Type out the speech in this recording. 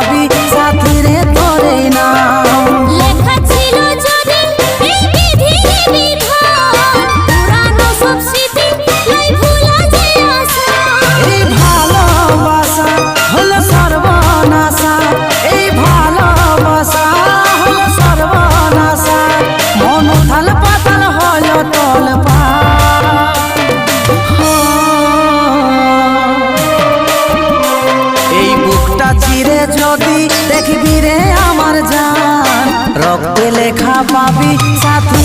পাবি সাথী রে তোরে নাম। লেখা ছিল যদি এই বিধির বিধান, পুরানো সব স্মৃতি লাই ভুলা যায় আশা। এই ভালোবাসা হলো সর্বনাশা, এই ভালোবাসা হলো সর্বনাশা, মন উথাল পাতাল হলো তোলপাড়। এই বুকটা চিরে যদি দেখবি রে আমার জান, রক্তে লেখা পাবি সাথী